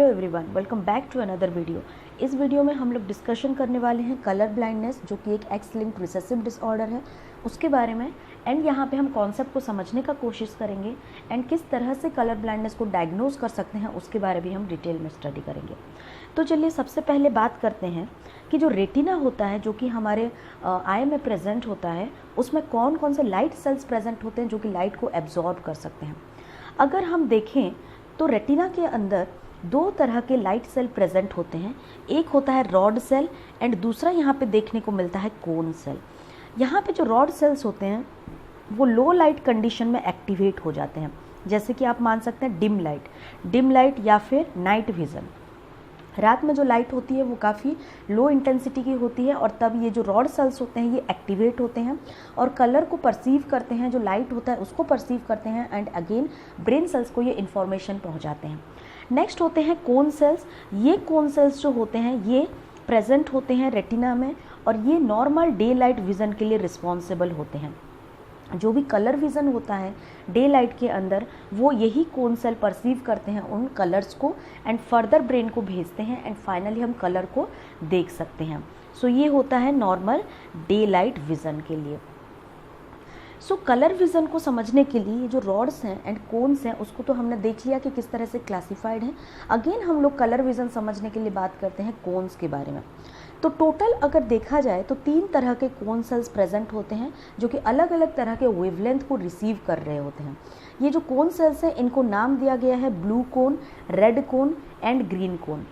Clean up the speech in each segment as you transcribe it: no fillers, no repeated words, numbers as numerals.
Hello everyone, welcome back to another video. इस video में हम लोग डिस्कशन करने वाले हैं कलर ब्लाइंडनेस, जो कि एक एक्स लिंक्ड रिसेसिव डिसऑर्डर है, उसके बारे में। एंड यहाँ पे हम कॉन्सेप्ट को समझने का कोशिश करेंगे एंड किस तरह से कलर ब्लाइंडनेस को डायग्नोज कर सकते हैं उसके बारे में हम डिटेल में स्टडी करेंगे। तो चलिए सबसे पहले बात करते हैं कि जो रेटिना होता है, जो कि हमारे आई में प्रेजेंट होता है, उसमें कौन कौन से लाइट सेल्स प्रेजेंट होते हैं जो कि लाइट को एब्जॉर्ब कर सकते हैं। अगर हम देखें तो रेटिना के अंदर दो तरह के लाइट सेल प्रेजेंट होते हैं। एक होता है रॉड सेल एंड दूसरा यहाँ पे देखने को मिलता है कोन सेल। यहाँ पे जो रॉड सेल्स होते हैं वो लो लाइट कंडीशन में एक्टिवेट हो जाते हैं, जैसे कि आप मान सकते हैं डिम लाइट या फिर नाइट विज़न। रात में जो लाइट होती है वो काफ़ी लो इंटेंसिटी की होती है और तब ये जो रॉड सेल्स होते हैं ये एक्टिवेट होते हैं और कलर को परसीव करते हैं, जो लाइट होता है उसको परसीव करते हैं एंड अगेन ब्रेन सेल्स को ये इन्फॉर्मेशन पहुंचाते हैं। नेक्स्ट होते हैं कोन सेल्स। ये कोन सेल्स जो होते हैं ये प्रेजेंट होते हैं रेटिना में और ये नॉर्मल डे लाइट विज़न के लिए रिस्पॉन्सिबल होते हैं। जो भी कलर विज़न होता है डे लाइट के अंदर, वो यही कोन सेल परसीव करते हैं उन कलर्स को एंड फर्दर ब्रेन को भेजते हैं एंड फाइनली हम कलर को देख सकते हैं। सो ये होता है नॉर्मल डे लाइट विज़न के लिए। सो कलर विज़न को समझने के लिए ये जो रॉड्स हैं एंड कोन्स हैं उसको तो हमने देख लिया कि किस तरह से क्लासिफाइड हैं। अगेन हम लोग कलर विज़न समझने के लिए बात करते हैं कोन्स के बारे में। तो टोटल अगर देखा जाए तो 3 तरह के कोन सेल्स प्रेजेंट होते हैं जो कि अलग अलग तरह के वेवलेंथ को रिसीव कर रहे होते हैं। ये जो कोन सेल्स हैं इनको नाम दिया गया है blue cone, red cone and green cone.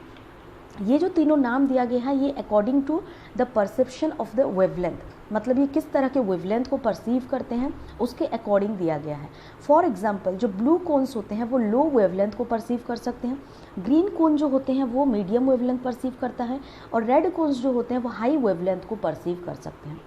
ये जो तीनों नाम दिया गया है ये according to the perception of the wavelength, मतलब ये किस तरह के वेवलेंथ को परसीव करते हैं उसके अकॉर्डिंग दिया गया है। फॉर एग्जांपल जो ब्लू कोन्स होते हैं वो लो वेवलेंथ को परसीव कर सकते हैं, ग्रीन कोन जो होते हैं वो मीडियम वेवलेंथ परसीव करता है और रेड कोन्स जो होते हैं वो हाई वेवलेंथ को परसीव कर सकते हैं।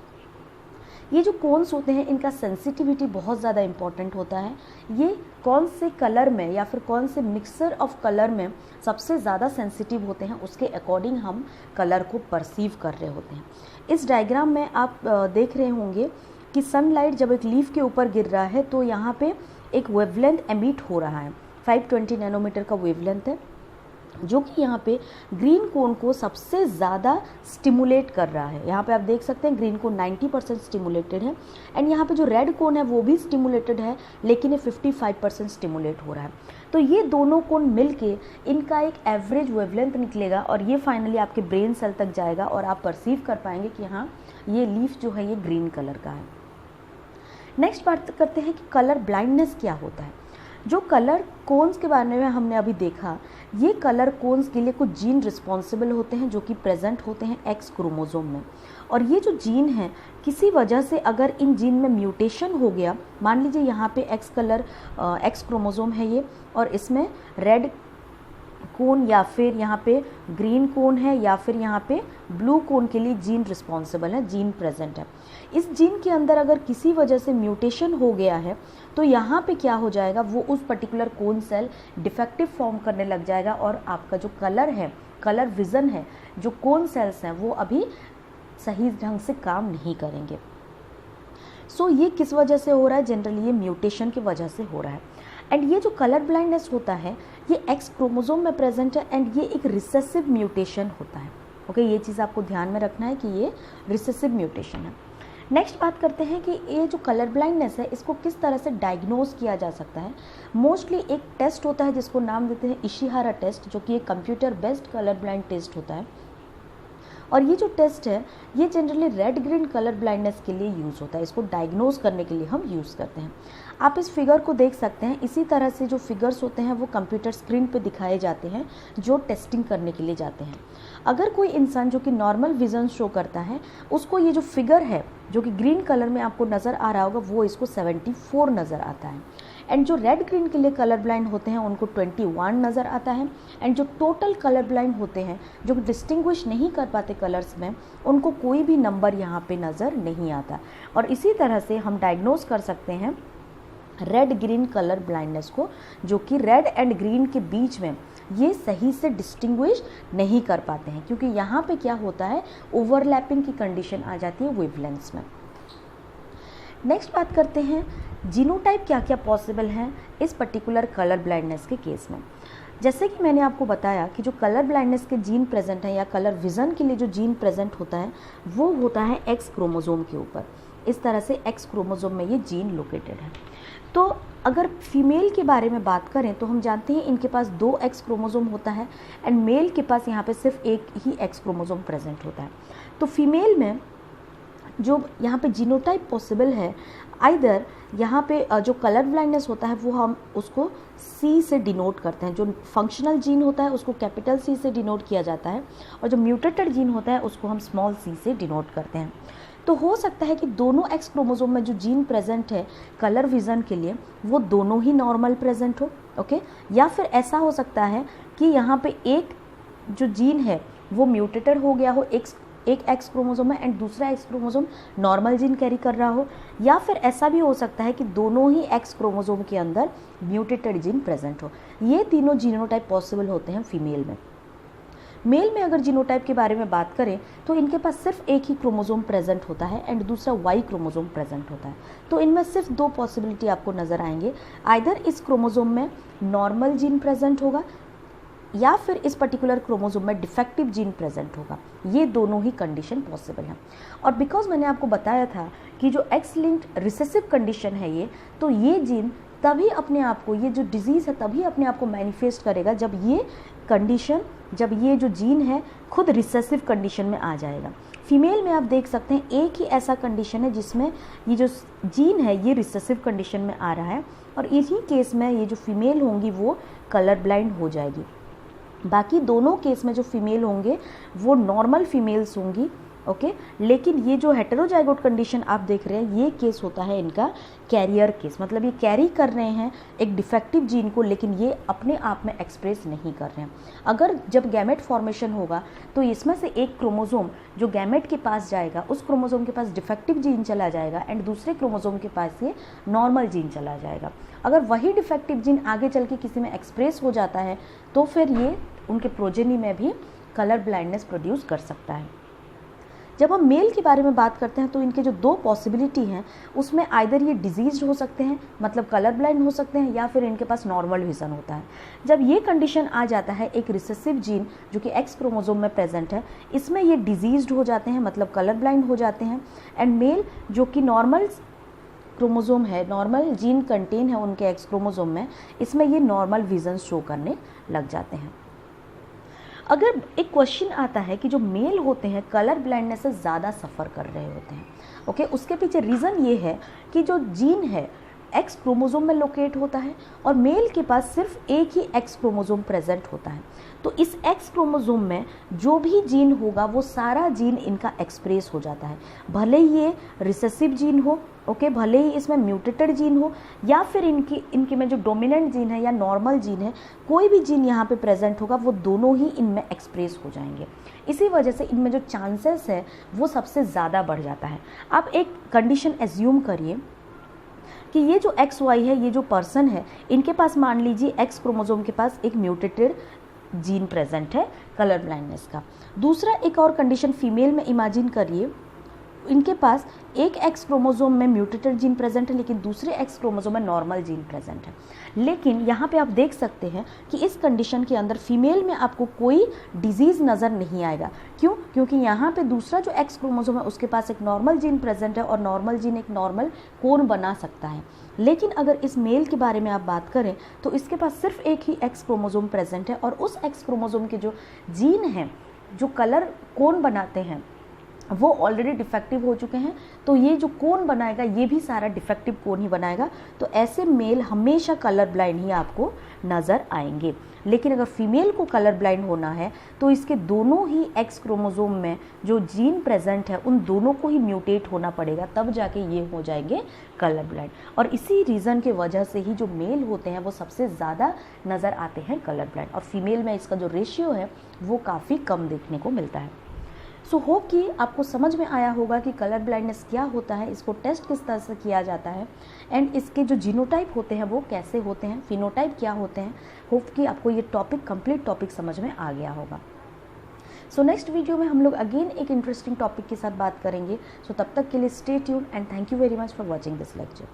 ये जो कोन्स होते हैं इनका सेंसिटिविटी बहुत ज़्यादा इंपॉर्टेंट होता है। ये कौन से कलर में या फिर कौन से मिक्सर ऑफ कलर में सबसे ज़्यादा सेंसिटिव होते हैं उसके अकॉर्डिंग हम कलर को परसीव कर रहे होते हैं। इस डायग्राम में आप देख रहे होंगे कि सनलाइट जब एक लीफ के ऊपर गिर रहा है तो यहाँ पे एक वेवलेंथ एमिट हो रहा है, 520 नैनोमीटर का वेवलेंथ है, जो कि यहाँ पे ग्रीन कोन को सबसे ज़्यादा स्टिमुलेट कर रहा है। यहाँ पे आप देख सकते हैं ग्रीन कोन 90% स्टिमुलेटेड है एंड यहाँ पे जो रेड कोन है वो भी स्टिमुलेटेड है, लेकिन ये 55% स्टिमुलेट हो रहा है। तो ये दोनों कोन मिलके इनका एक एवरेज वेवलेंथ निकलेगा और ये फाइनली आपके ब्रेन सेल तक जाएगा और आप परसीव कर पाएंगे कि हाँ ये लीफ जो है ये ग्रीन कलर का है। नेक्स्ट बात करते हैं कि कलर ब्लाइंडनेस क्या होता है। जो कलर कोन्स के बारे में हमने अभी देखा, ये कलर कोन्स के लिए कुछ जीन रिस्पॉन्सिबल होते हैं जो कि प्रेजेंट होते हैं एक्स क्रोमोसोम में। और ये जो जीन है किसी वजह से अगर इन जीन में म्यूटेशन हो गया, मान लीजिए यहाँ पे एक्स क्रोमोसोम है ये और इसमें रेड कोन या फिर यहाँ पे ग्रीन कोन है या फिर यहाँ पे ब्लू कोन के लिए जीन रिस्पॉन्सिबल है, जीन प्रेजेंट है। इस जीन के अंदर अगर किसी वजह से म्यूटेशन हो गया है तो यहाँ पे क्या हो जाएगा, वो उस particular cone cell defective form करने लग जाएगा और आपका जो कलर है, कलर विज़न है, जो कोन सेल्स हैं वो अभी सही ढंग से काम नहीं करेंगे। सो ये किस वजह से हो रहा है, जनरली ये म्यूटेशन की वजह से हो रहा है। एंड ये जो कलर ब्लाइंडनेस होता है ये एक्स क्रोमोसोम में प्रेजेंट है एंड ये एक रिसेसिव म्यूटेशन होता है। ओके, ये चीज़ आपको ध्यान में रखना है कि ये रिसेसिव म्यूटेशन है। नेक्स्ट बात करते हैं कि ये जो कलर ब्लाइंडनेस है इसको किस तरह से डायग्नोज किया जा सकता है। मोस्टली एक टेस्ट होता है जिसको नाम देते हैं इशिहारा टेस्ट, जो कि एक computer based colour blind test होता है और ये जो टेस्ट है ये generally red green colour blindness के लिए यूज़ होता है। इसको डायग्नोज करने के लिए हम यूज़ करते हैं। आप इस फिगर को देख सकते हैं। इसी तरह से जो फिगर्स होते हैं वो कंप्यूटर स्क्रीन पे दिखाए जाते हैं जो टेस्टिंग करने के लिए जाते हैं। अगर कोई इंसान जो कि नॉर्मल विज़न शो करता है उसको ये जो फिगर है जो कि ग्रीन कलर में आपको नज़र आ रहा होगा वो इसको 74 नज़र आता है एंड जो रेड ग्रीन के लिए कलर ब्लाइंड होते हैं उनको 21 नज़र आता है एंड जो टोटल कलर ब्लाइंड होते हैं जो डिस्टिंग्विश नहीं कर पाते कलर्स में उनको कोई भी नंबर यहाँ पे नज़र नहीं आता। और इसी तरह से हम डायग्नोज कर सकते हैं रेड ग्रीन कलर ब्लाइंडनेस को, जो कि रेड एंड ग्रीन के बीच में ये सही से डिस्टिंग्विश नहीं कर पाते हैं क्योंकि यहाँ पे क्या होता है, ओवरलैपिंग की कंडीशन आ जाती है वेवलेंथ्स में। नेक्स्ट बात करते हैं जीनोटाइप क्या क्या पॉसिबल हैं इस पर्टिकुलर कलर ब्लाइंडनेस के केस में। जैसे कि मैंने आपको बताया कि जो कलर ब्लाइंडनेस के जीन प्रेजेंट हैं या कलर विज़न के लिए जो जीन प्रेजेंट होता है वो होता है एक्स क्रोमोसोम के ऊपर। इस तरह से एक्स क्रोमोसोम में ये जीन लोकेटेड है। तो अगर फीमेल के बारे में बात करें तो हम जानते हैं इनके पास 2 एक्स क्रोमोसोम होता है एंड मेल के पास यहाँ पे सिर्फ एक ही एक्स क्रोमोसोम प्रेजेंट होता है। तो फीमेल में जो यहाँ पे जीनोटाइप पॉसिबल है, आइदर यहाँ पे जो कलर ब्लाइंडनेस होता है वो हम उसको C से डिनोट करते हैं। जो फंक्शनल जीन होता है उसको कैपिटल C से डिनोट किया जाता है और जो म्यूटेटेड जीन होता है उसको हम स्मॉल c से डिनोट करते हैं। तो हो सकता है कि दोनों एक्स क्रोमोसोम में जो जीन प्रेजेंट है कलर विज़न के लिए वो दोनों ही नॉर्मल प्रेजेंट हो, ओके। या फिर ऐसा हो सकता है कि यहाँ पे एक जो जीन है वो म्यूटेटेड हो गया हो एक एक्स क्रोमोसोम में एंड दूसरा x chromosome normal gene carry कर रहा हो, या फिर ऐसा भी हो सकता है कि दोनों ही एक्स क्रोमोसोम के अंदर म्यूटेटेड जीन प्रेजेंट हो। ये तीनों जीनोटाइप पॉसिबल होते हैं फीमेल में। मेल में अगर जीनोटाइप के बारे में बात करें तो इनके पास सिर्फ एक ही क्रोमोसोम प्रेजेंट होता है एंड दूसरा वाई क्रोमोसोम प्रेजेंट होता है। तो इनमें सिर्फ 2 पॉसिबिलिटी आपको नज़र आएंगे, आइदर इस क्रोमोसोम में नॉर्मल जीन प्रेजेंट होगा या फिर इस पर्टिकुलर क्रोमोसोम में डिफेक्टिव जीन प्रेजेंट होगा। ये दोनों ही कंडीशन पॉसिबल हैं। और बिकॉज मैंने आपको बताया था कि जो एक्स लिंक्ड रिसेसिव कंडीशन है ये, तो ये जीन तभी अपने आप को, ये जो डिजीज़ है तभी अपने आप को मैनिफेस्ट करेगा जब ये कंडीशन, जब ये जो जीन है खुद रिसेसिव कंडीशन में आ जाएगा। फीमेल में आप देख सकते हैं एक ही ऐसा कंडीशन है जिसमें ये जो जीन है ये रिसेसिव कंडीशन में आ रहा है और इसी केस में ये जो फीमेल होंगी वो कलर ब्लाइंड हो जाएगी। बाकी दोनों केस में जो फीमेल होंगे वो नॉर्मल फीमेल्स होंगी, ओके। लेकिन ये जो हेटेरोजाइगोट कंडीशन आप देख रहे हैं ये केस होता है इनका कैरियर केस, मतलब ये कैरी कर रहे हैं एक डिफेक्टिव जीन को लेकिन ये अपने आप में एक्सप्रेस नहीं कर रहे हैं। अगर जब गैमेट फॉर्मेशन होगा तो इसमें से एक क्रोमोसोम जो गैमेट के पास जाएगा उस क्रोमोसोम के पास डिफेक्टिव जीन चला जाएगा एंड दूसरे क्रोमोसोम के पास ये नॉर्मल जीन चला जाएगा। अगर वही डिफेक्टिव जीन आगे चल के किसी में एक्सप्रेस हो जाता है तो फिर ये उनके प्रोजेनी में भी कलर ब्लाइंडनेस प्रोड्यूस कर सकता है। जब हम मेल के बारे में बात करते हैं तो इनके जो 2 पॉसिबिलिटी हैं उसमें आइदर ये डिजीज्ड हो सकते हैं, मतलब कलर ब्लाइंड हो सकते हैं, या फिर इनके पास नॉर्मल विजन होता है। जब ये कंडीशन आ जाता है एक रिसेसिव जीन जो कि एक्स क्रोमोसोम में प्रेजेंट है, इसमें ये डिजीज्ड हो जाते हैं, मतलब कलर ब्लाइंड हो जाते हैं। एंड मेल जो कि नॉर्मल क्रोमोसोम है, नॉर्मल जीन कंटेन है उनके एक्स क्रोमोसोम में, इसमें ये नॉर्मल विजन शो करने लग जाते हैं। अगर एक क्वेश्चन आता है कि जो मेल होते हैं कलर ब्लाइंडनेस से ज़्यादा सफ़र कर रहे होते हैं, ओके, उसके पीछे रीज़न ये है कि जो जीन है एक्स क्रोमोसोम में लोकेट होता है और मेल के पास सिर्फ एक ही एक्स क्रोमोसोम प्रेजेंट होता है। तो इस एक्स क्रोमोसोम में जो भी जीन होगा वो सारा जीन इनका एक्सप्रेस हो जाता है, भले ही ये रिसेसिव जीन हो, ओके, भले ही इसमें म्यूटेटेड जीन हो या फिर इनके में जो डोमिनेंट जीन है या नॉर्मल जीन है, कोई भी जीन यहाँ पे प्रेजेंट होगा वो दोनों ही इनमें एक्सप्रेस हो जाएंगे। इसी वजह से इनमें जो चांसेस है वो सबसे ज़्यादा बढ़ जाता है। आप एक कंडीशन एज्यूम करिए कि ये जो एक्स वाई है, ये जो पर्सन है, इनके पास मान लीजिए एक्स क्रोमोसोम के पास एक म्यूटेटेड जीन प्रेजेंट है कलर ब्लाइंडनेस का। दूसरा एक और कंडीशन फीमेल में इमेजिन करिए, इनके पास एक एक्स क्रोमोसोम में म्यूटेटेड जीन प्रेजेंट है लेकिन दूसरे एक्स क्रोमोसोम में नॉर्मल जीन प्रेजेंट है। लेकिन यहाँ पे आप देख सकते हैं कि इस कंडीशन के अंदर फीमेल में आपको कोई डिजीज़ नज़र नहीं आएगा। क्यों? क्योंकि यहाँ पे दूसरा जो एक्स क्रोमोसोम है उसके पास एक नॉर्मल जीन प्रेजेंट है और नॉर्मल जीन एक नॉर्मल कोन बना सकता है। लेकिन अगर इस मेल के बारे में आप बात करें तो इसके पास सिर्फ एक ही एक्स क्रोमोसोम प्रेजेंट है और उस एक्स क्रोमोसोम के जो जीन हैं जो कलर कोन बनाते हैं वो ऑलरेडी डिफेक्टिव हो चुके हैं, तो ये जो कोन बनाएगा ये भी सारा डिफेक्टिव कोन ही बनाएगा। तो ऐसे मेल हमेशा कलर ब्लाइंड ही आपको नज़र आएंगे। लेकिन अगर फीमेल को कलर ब्लाइंड होना है तो इसके दोनों ही एक्स क्रोमोसोम में जो जीन प्रेजेंट है उन दोनों को ही म्यूटेट होना पड़ेगा, तब जाके ये हो जाएंगे कलर ब्लाइंड। और इसी रीज़न के वजह से ही जो मेल होते हैं वो सबसे ज़्यादा नज़र आते हैं कलर ब्लाइंड, और फीमेल में इसका जो रेशियो है वो काफ़ी कम देखने को मिलता है। सो होप कि आपको समझ में आया होगा कि कलर ब्लाइंडनेस क्या होता है, इसको टेस्ट किस तरह से किया जाता है एंड इसके जो जीनोटाइप होते हैं वो कैसे होते हैं, फिनोटाइप क्या होते हैं। होप कि आपको ये कंप्लीट टॉपिक समझ में आ गया होगा। सो नेक्स्ट वीडियो में हम लोग अगेन एक इंटरेस्टिंग टॉपिक के साथ बात करेंगे। सो तब तक के लिए stay tuned and thank you very much for watching this lecture.